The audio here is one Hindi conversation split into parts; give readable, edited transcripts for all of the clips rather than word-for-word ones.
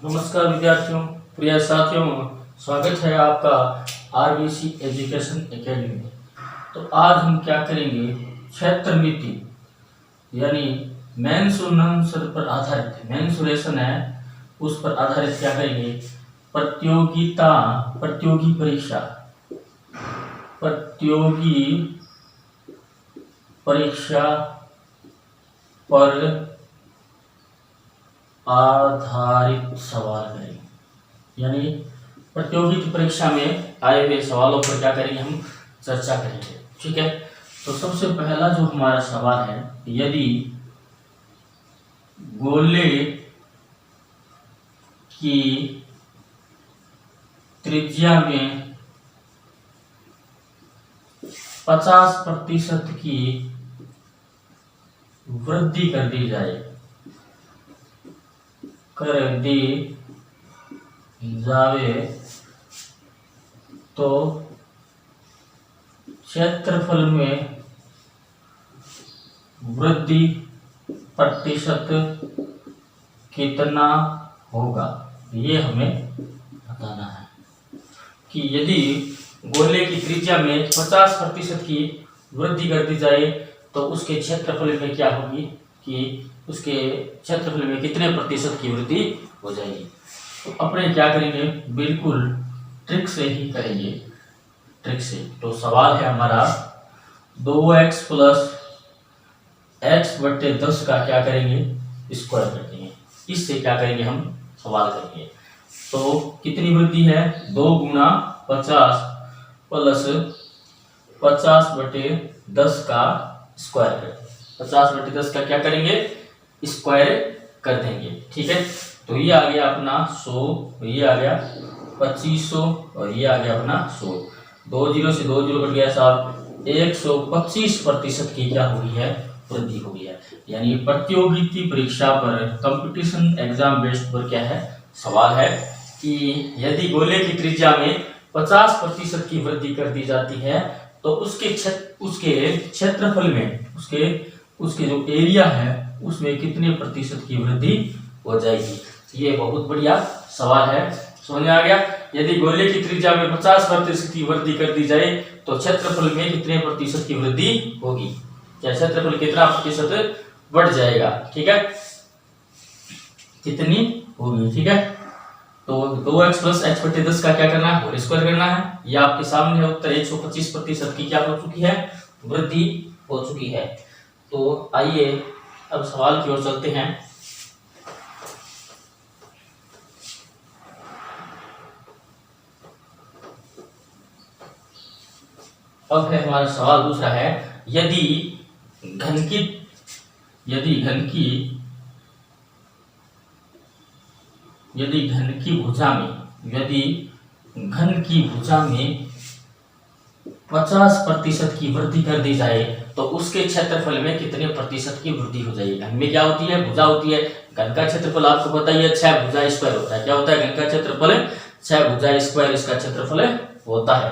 नमस्कार विद्यार्थियों, प्रिय साथियों, स्वागत है आपका आरबीसी एजुकेशन एकेडमी में। तो आज हम क्या करेंगे, क्षेत्र मिति यानी मेंसुरेशन पर आधारित, मेंसुरेशन है उस पर आधारित क्या करेंगे, प्रतियोगी परीक्षा पर आधारित सवाल करेंगे। यानी प्रतियोगिता परीक्षा में आए हुए सवालों पर क्या करेंगे, हम चर्चा करेंगे। ठीक है, तो सबसे पहला जो हमारा सवाल है, यदि गोले की त्रिज्या में 50% की वृद्धि कर दी जाए तो क्षेत्रफल में वृद्धि प्रतिशत कितना होगा, ये हमें बताना है कि यदि गोले की त्रिज्या में 50% की वृद्धि कर दी जाए तो उसके क्षेत्रफल में क्या होगी, कि उसके क्षेत्रफल में कितने प्रतिशत की वृद्धि हो जाएगी। तो अपने क्या करेंगे, बिल्कुल ट्रिक से ही करेंगे, ट्रिक से। तो सवाल है हमारा 2x प्लस x बटे 10 का क्या करेंगे, स्क्वायर कर देंगे। इससे क्या करेंगे, हम सवाल करेंगे। तो कितनी वृद्धि है, 2 गुना 50 प्लस 50 बटे 10 का स्क्वायर कर, 50 बटे 10 का क्या करेंगे, स्क्वायर कर देंगे। ठीक है, तो ये आ गया अपना 100, ये आ गया 2500 और ये आ गया अपना 100। 2 0 से 2 0 कट गया साहब, 125% की क्या हुई है, वृद्धि हो गई है। यानी प्रतियोगिता परीक्षा पर, कंपटीशन एग्जाम बेस्ड पर क्या है, सवाल है कि यदि गोले की त्रिज्या में 50% की वृद्धि कर दी जाती है तो उसके क्षेत्रफल में, उसके जो एरिया है उसमें कितने प्रतिशत की वृद्धि हो जाएगी। ये बहुत बढ़िया सवाल है, समझ में आ गया। यदि गोले की त्रिज्या में 50% की वृद्धि कर दी जाए तो क्षेत्रफल में कितने प्रतिशत की वृद्धि होगी, क्या क्षेत्रफल कितना प्रतिशत बढ़ जाएगा। ठीक है, कितनी होगी। ठीक है, तो 2x प्लस x बटे 10 का क्या करना है, होल स्क्वायर करना है। ये आपके सामने है उत्तर, 125% की क्या हो चुकी है, वृद्धि हो चुकी है। तो आइए अब सवाल की ओर चलते हैं। अब है हमारा सवाल दूसरा है, यदि घन की भुजा में 50% की वृद्धि कर दी जाए तो उसके क्षेत्रफल में कितने प्रतिशत की वृद्धि हो जाएगी। घन में क्या होती है, भुजा होती है। घन का क्षेत्रफल आपको बताइए 6 भुजा स्क्वायर होता है। क्या होता है, घन का क्षेत्रफल 6 भुजा स्क्वायर इसका क्षेत्रफल होता है।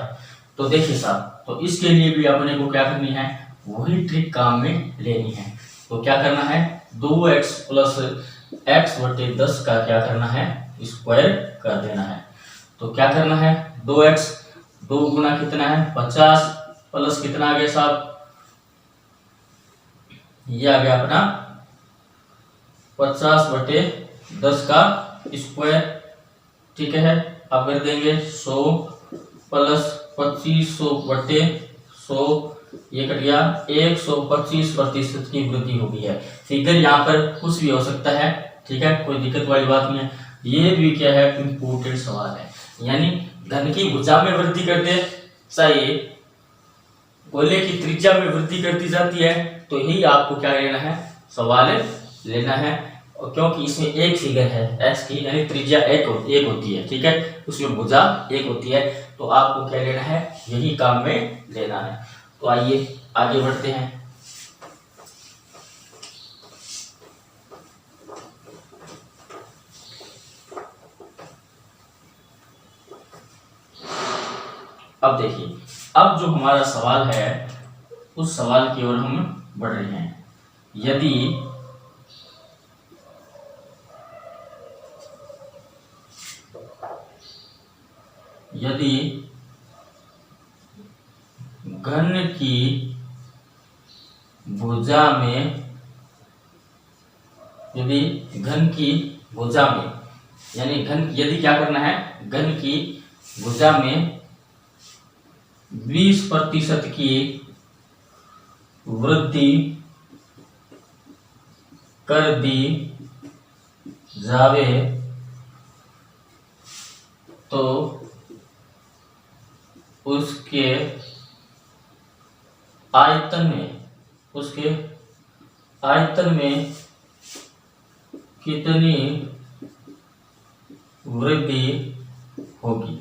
तो देखिए साहब, तो इसके लिए भी अपने को क्या करनी है, वही ट्रिक काम में लेनी है। तो क्या करना है, 2x प्लस x बटे 10 का क्या करना है, स्क्वायर कर देना है। तो क्या करना है, 2x 2 गुना कितना है 50 प्लस कितना आ गया साहब, ये आ गया अपना 50 बटे 10 का स्क्वायर। ठीक है, अब कर देंगे 100 प्लस 2500 बटे 100, ये कट गया, 125% की वृद्धि हो गई है। फिगर यहाँ पर कुछ भी हो सकता है, ठीक है, कोई दिक्कत वाली बात नहीं है। ये भी क्या है, इंपोर्टेंट सवाल है। यानी घन की भुजा में वृद्धि करते चाहिए, गोले की त्रिज्या में वृद्धि कर दी जाती है, तो यही आपको क्या लेना है, सवाल लेना है। और क्योंकि इसमें एक फिगर है x की, यानी त्रिज्या एक होती है, ठीक है, उसमें भुजा एक होती है, तो आपको क्या लेना है, यही काम में लेना है। तो आइए आगे बढ़ते हैं। अब देखिए, अब जो हमारा सवाल है उस सवाल की ओर हम बढ़ रहे हैं। यदि यदि घन की भुजा में, यदि घन की भुजा में, यानी यदि क्या करना है, घन की भुजा में 20% की वृद्धि कर दी जावे तो उसके आयतन में कितनी वृद्धि होगी।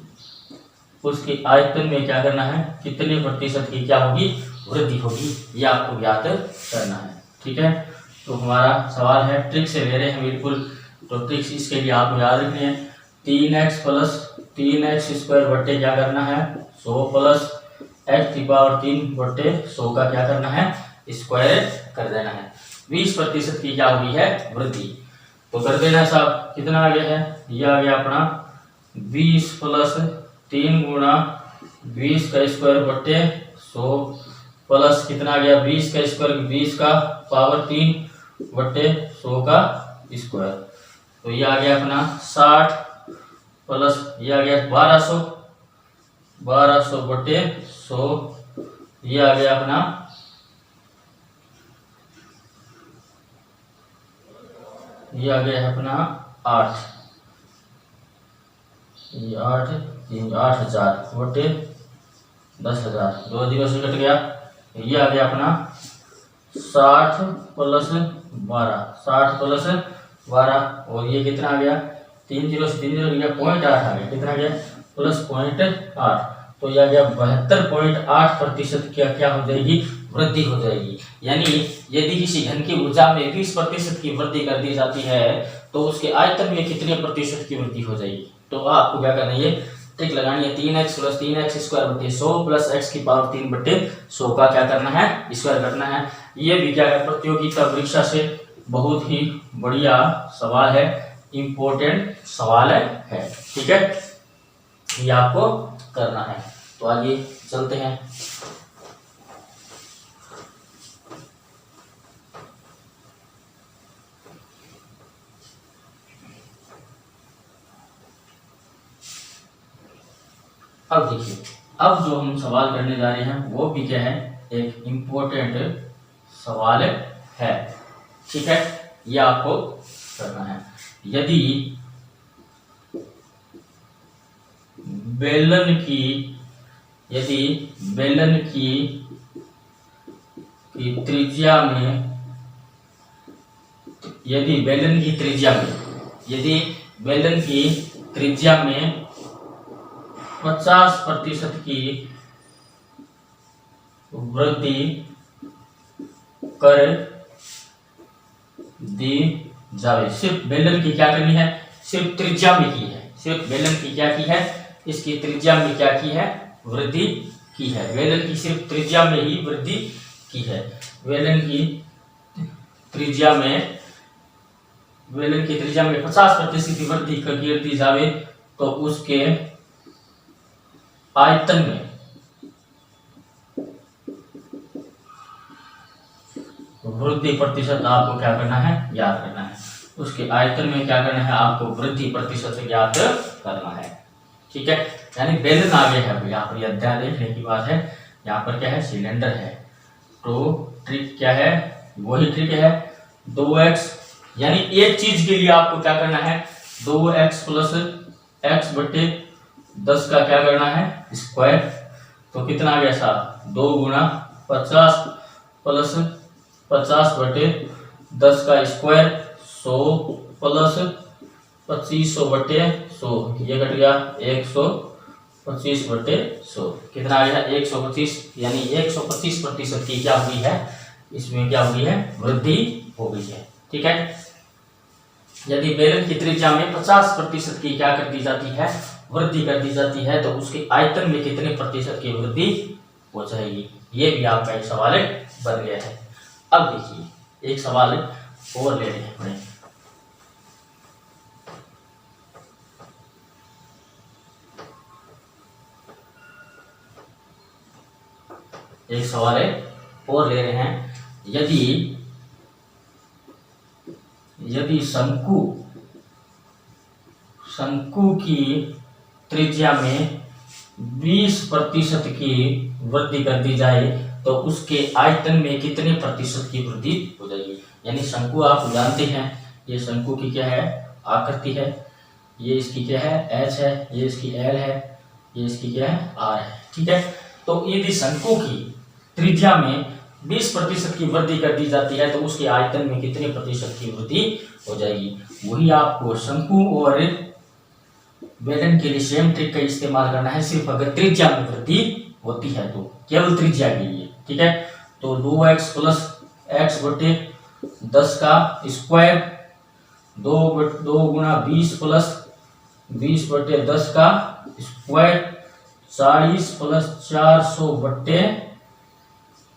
उसके आयतन में क्या करना है, कितने प्रतिशत की क्या होगी, वृद्धि होगी, ये आपको ज्ञात करना है। ठीक है, तो हमारा सवाल है, ट्रिक से ले रहे हैं बिल्कुल, तो ट्रिक्स इसके लिए आपको याद रखनी है। 3x प्लस 3x स्क्वायर बट्टे क्या करना है 100 प्लस x की पावर 3 बट्टे 100 का क्या करना है, स्क्वायर कर देना है। 20% की क्या हुई है, वृद्धि। तो कर देना साहब, कितना आ गया है, यह आ गया अपना 20 प्लस 3 गुणा 20 का स्क्वायर बट्टे 100 प्लस कितना आ गया 20 का स्क्वायर 20 का पावर 3 बट्टे 100 का स्क्वायर। तो ये आ गया अपना 60 प्लस ये आ गया 1200 बट्टे 100, ये आ गया अपना ये आ गया है अपना 8, ये 8,000 बटे 10,000, 2 जीरो से कट गया। ये आ गया अपना 60 प्लस 12 और ये कितना आ गया 3 जीरो से 3 जीरो गया 0.8 आ गया, कितना गया प्लस 0.8, तो यह आ गया 72.8% क्या हो जाएगी, वृद्धि हो जाएगी। यानी यदि किसी घन की ऊर्जा में 20% की वृद्धि कर दी जाती है तो उसके आयतन में कितने प्रतिशत की वृद्धि हो जाएगी। तो आपको क्या करना है, ट्रिक लगानी है, 3x प्लस 3x स्क्वायर बटे 100 प्लस x की पावर 3 बटे 100 का क्या करना है, स्क्वायर करना है। ये भी क्या है, प्रतियोगिता परीक्षा से बहुत ही बढ़िया सवाल है, इंपॉर्टेंट सवाल है। ठीक है, ये आपको करना है। तो आगे चलते हैं। अब देखिए, अब जो हम सवाल करने जा रहे हैं वो भी क्या है, एक इम्पोर्टेंट सवाल है। ठीक है, ये आपको करना है। यदि बेलन की त्रिज्या में, यदि बेलन की त्रिज्या में 50% की वृद्धि कर दी जावे, सिर्फ बेलन की क्या करनी है, सिर्फ त्रिज्या में की है, सिर्फ बेलन की क्या की है, इसकी त्रिज्या में क्या की है, वृद्धि की है। बेलन की सिर्फ त्रिज्या में ही वृद्धि की है। बेलन की त्रिज्या में 50% की वृद्धि कर दी जावे तो उसके आयतन में वृद्धि प्रतिशत आपको क्या करना है, ज्ञात करना है। उसके आयतन में क्या करना है, आपको वृद्धि प्रतिशत ज्ञात करना है। ठीक है, यानी बेलन आ गया है, यहाँ पर अध्याय देखने की बात है। यहाँ पर क्या है, सिलेंडर है। तो ट्रिक क्या है, वही ट्रिक है 2x, यानी एक चीज के लिए आपको क्या करना है, 2x प्लस x बटे 10 का क्या करना है, स्क्वायर। तो कितना आ गया साहब, 2 गुणा 50 प्लस 50 बटे 10 का स्क्वायर 100 प्लस 2500 बटे 100, ये कट गया 125 बटे 100, कितना आ गया 125, यानी 125% की क्या हुई है, इसमें क्या हुई है, वृद्धि हो गई है। ठीक है, यदि बेलन की त्रिज्या में 50% की क्या कर दी जाती है, वृद्धि कर दी जाती है तो उसके आयतन में कितने प्रतिशत की वृद्धि हो जाएगी। ये भी आपका एक सवाल बन गया है। अब देखिए एक सवाल और ले रहे हैं। एक सवाल है और ले रहे हैं। यदि शंकु की त्रिज्या में 20% की वृद्धि कर दी जाए तो उसके आयतन में कितने प्रतिशत की वृद्धि हो जाएगी। यानी शंकु आप जानते हैं, ये शंकु की क्या है आकृति है, ये इसकी क्या है एच है, ये इसकी एल है, ये इसकी क्या है आर है। ठीक है, तो यदि शंकु की त्रिज्या में 20% की वृद्धि कर दी जाती है तो उसके आयतन में कितने प्रतिशत की वृद्धि हो जाएगी। वही आपको शंकु और बेलन के लिए सेम ट्रिक का इस्तेमाल करना है, सिर्फ अगर त्रिज्या में वृद्धि होती है तो, केवल त्रिज्या के लिए। ठीक है, तो 2x प्लस x बटे 10 का स्क्वायर, 2 गुणा 20 प्लस 20 बटे 10 का स्क्वायर, 40 प्लस 400 बटे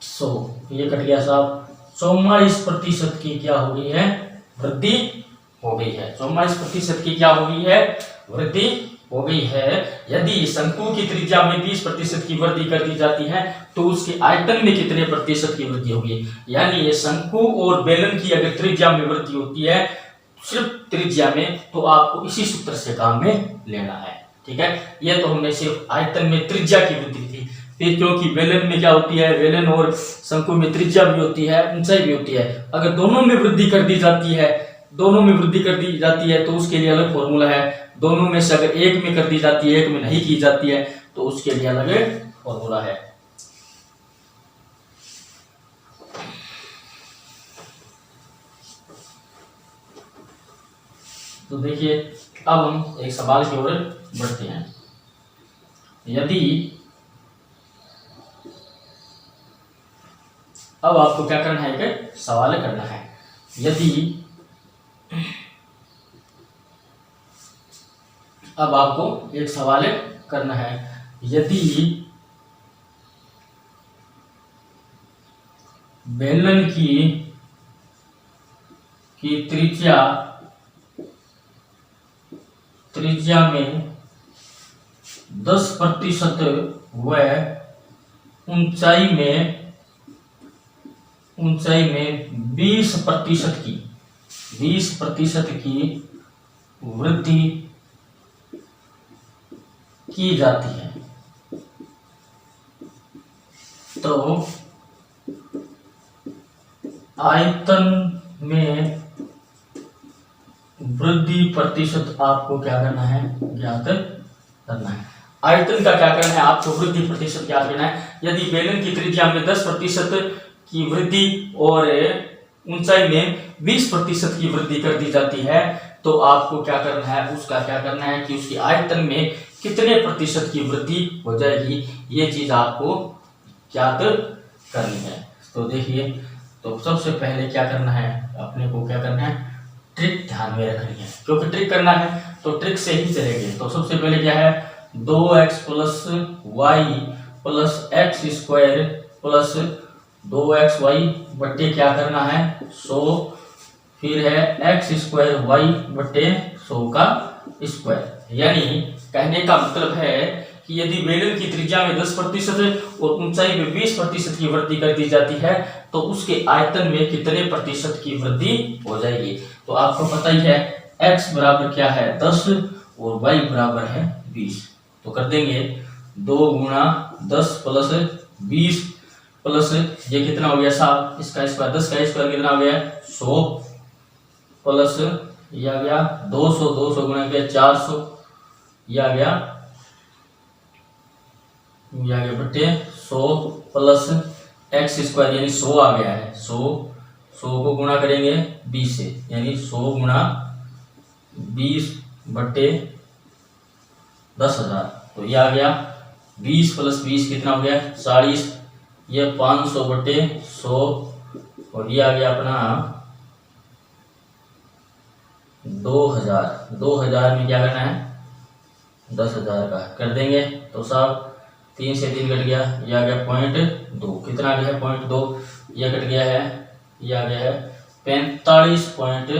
100, ये कट गया साहब। 44% की क्या हो गई है वृद्धि हो गई है। 44% की क्या हो गई है वृद्धि हो गई है। यदि शंकु की त्रिज्या में 20% की वृद्धि कर दी जाती है तो उसके आयतन में कितने प्रतिशत की वृद्धि होगी। यानी ये शंकु और बेलन की अगर त्रिज्या में वृद्धि होती है सिर्फ त्रिज्या में, तो आपको इसी सूत्र से काम में लेना है। ठीक है, ये तो हमने सिर्फ आयतन में त्रिज्या की वृद्धि थी। फिर क्योंकि बेलन में क्या होती है, बेलन और शंकु में त्रिज्या भी होती है, ऊंचाई भी होती है। अगर दोनों में वृद्धि कर दी जाती है, तो उसके लिए अलग फॉर्मूला है। दोनों में से अगर एक में कर दी जाती है, एक में नहीं की जाती है, तो उसके लिए अलग फॉर्मूला है। तो देखिए, अब हम एक सवाल की ओर बढ़ते हैं। अब आपको क्या करना है, एक सवाल करना है। अब आपको एक सवाल करना है। यदि बेलन की त्रिज्या में 10% व ऊंचाई में 20% की वृद्धि की जाती है, तो आयतन में वृद्धि प्रतिशत आपको क्या करना है, ज्ञात करना है। आयतन का क्या करना है, आपको वृद्धि प्रतिशत ज्ञात करना है। यदि बेलन की त्रिज्या में 10% की वृद्धि और ऊंचाई में 20% की वृद्धि कर दी जाती है, तो आपको क्या करना है, उसका क्या करना है कि उसकी आयतन में कितने प्रतिशत की वृद्धि हो जाएगी, ये चीज आपको ज्ञात करनी है। तो देखिए, तो सबसे पहले क्या करना है, अपने को क्या करना है, ट्रिक ध्यान में रखनी है, क्योंकि ट्रिक करना है तो ट्रिक से ही चलेंगे। तो सबसे पहले क्या है, 2x plus Y plus X square plus 2xy बट्टे क्या करना है 100, फिर है x स्क्वायर वाई बट्टे 100 का स्क्वायर। यानी कहने का मतलब है कि यदि बेलन की त्रिज्या में 10% और ऊंचाई में 20% की वृद्धि कर दी जाती है तो उसके आयतन में कितने प्रतिशत की वृद्धि हो जाएगी। तो आपको पता ही है x बराबर क्या है 10 और y बराबर है 20। तो कर देंगे 2 गुणा 10 प्लस 20 प्लस ये कितना हो गया साहब, इसका स्क्वायर 10 का स्क्वायर कितना हो गया 100 प्लस ये आ गया 200, 200 गुणा किया 400, ये आ गया बटे 100 प्लस एक्स स्क्वायर यानी 100 आ गया है। 100 को गुणा करेंगे 20 से, यानी 100 गुणा 20 बटे 10,000, तो ये आ गया 20 प्लस 20 कितना हो गया 40, ये 500 बटे 100 और ये आ गया अपना 2000 में क्या करना है 10,000 का कर देंगे। तो साहब 3 से 3 कट गया, ये आ गया 0.2, कितना आ गया है 0.2, ये कट गया है, ये आ गया है 45.2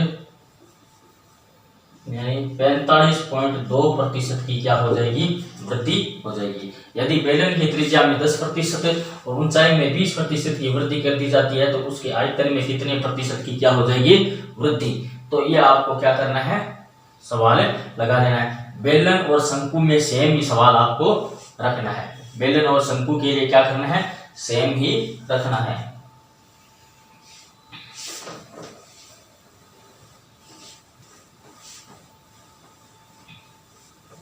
यानी 45.2% की क्या हो जाएगी, वृद्धि हो जाएगी। यदि बेलन की त्रिज्या में 10% और ऊंचाई में 20% की वृद्धि कर दी जाती है तो उसके आयतन में कितने प्रतिशत की क्या हो जाएगी, वृद्धि। तो ये आपको क्या करना है, सवाल लगा देना है। बेलन और शंकु में सेम ही सवाल आपको रखना है। बेलन और शंकु के लिए क्या करना है, सेम ही रखना है।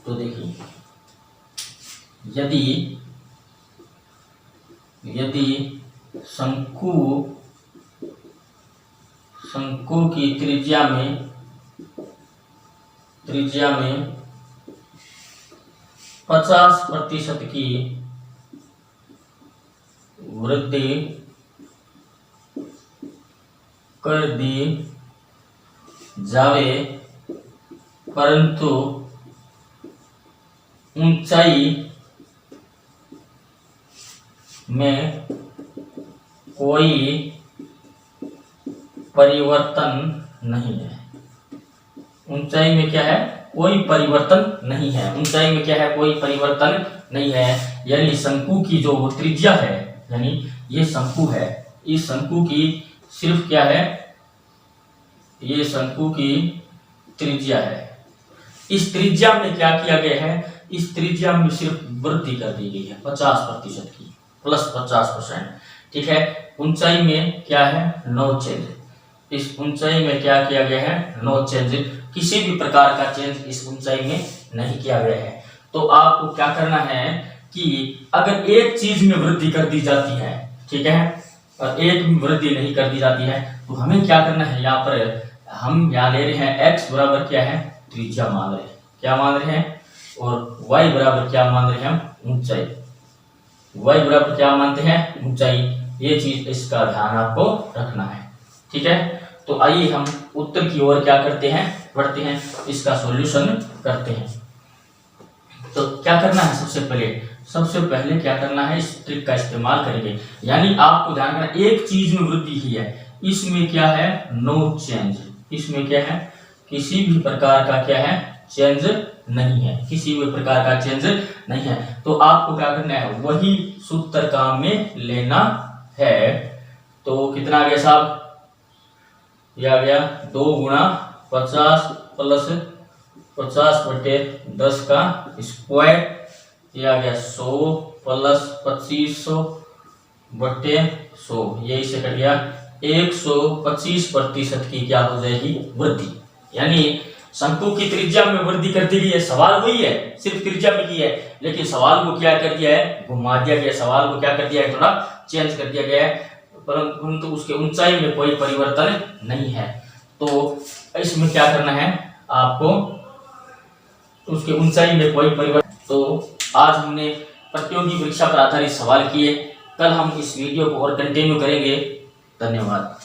तो देखिए, यदि शंकु की त्रिज्या में 50% की वृद्धि कर दी जावे परंतु ऊंचाई में कोई परिवर्तन नहीं है। ऊंचाई में क्या है, कोई परिवर्तन नहीं है। ऊंचाई में क्या है, कोई परिवर्तन नहीं है। यानी शंकु की जो त्रिज्या है, यानी ये शंकु है, इस शंकु की सिर्फ क्या है, ये शंकु की त्रिज्या है। इस त्रिज्या में क्या किया गया है, इस त्रिज्या में सिर्फ वृद्धि कर दी गई है 50% की, प्लस 50%। ठीक है। ऊंचाई में क्या है, नो चेंज। इस ऊंचाई में क्या किया गया है, नो चेंज। किसी भी प्रकार का चेंज इस ऊंचाई में नहीं किया गया है। तो आपको क्या करना है कि अगर एक चीज में वृद्धि कर दी जाती है, ठीक है, और एक में वृद्धि नहीं कर दी जाती है, तो हमें क्या करना है, यहाँ पर हम यहाँ ले रहे हैं x बराबर क्या है, त्रिज्या मान रहे हैं, क्या मान रहे हैं, और y बराबर क्या मान रहे हैं, हम ऊंचाई। y बराबर क्या मानते हैं, ऊंचाई। ये चीज, इसका ध्यान आपको रखना है। ठीक है। तो आइए हम उत्तर की ओर क्या करते हैं, बढ़ते हैं, इसका सॉल्यूशन करते हैं। तो क्या करना है, सबसे पहले क्या करना है, इस ट्रिक का इस्तेमाल करेंगे। यानी आपको ध्यान रखना, एक चीज में वृद्धि ही है, इसमें क्या है, नो चेंज। इसमें क्या है, किसी भी प्रकार का क्या है, चेंज नहीं है, किसी भी प्रकार का चेंज नहीं है। तो आपको क्या करना है, वही सूत्र काम में लेना है। तो कितना आ गया साहब, यह आ गया 2 गुणा 50 प्लस 50/10 का स्क्वायर, यह आ गया 100 प्लस 2500/100, यही से कट गया 125% की क्या हो जाएगी, वृद्धि। यानी शंकु की त्रिज्या में वृद्धि कर दी गई है। सवाल वही है, सिर्फ त्रिज्या में की है, लेकिन सवाल को क्या कर दिया है, घुमा दिया गया। सवाल को क्या कर दिया है, थोड़ा चेंज कर दिया गया है, परंतु उसके ऊंचाई में कोई परिवर्तन नहीं है। तो इसमें क्या करना है आपको, उसके ऊंचाई में कोई परिवर्तन। तो आज हमने प्रतियोगी परीक्षा पर आधारित सवाल किए। कल हम इस वीडियो को और कंटिन्यू करेंगे। धन्यवाद।